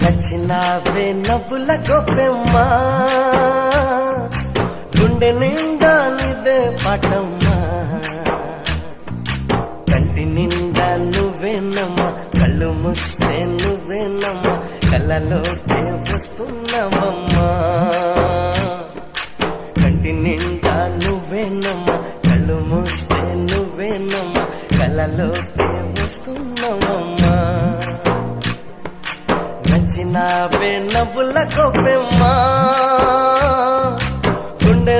నచ్చినావే నవ్వుల గొప్పెమ్మా గుండె నిండా నీదే పాటమ్మా కంటి నిండా నువ్వేనమ్మా కళ్ళు మూస్తే నువ్వేనమ్మా కళ్ళలోకే వస్తున్నావమ్మా కంటి నిండా నువ్వేనమ్మా కళ్ళు మూస్తే నువ్వేనమ్మా కళ్ళలోకే వస్తున్నావమ్మా నచ్చినావే నవ్వుల గొప్పెమ్మా గుండె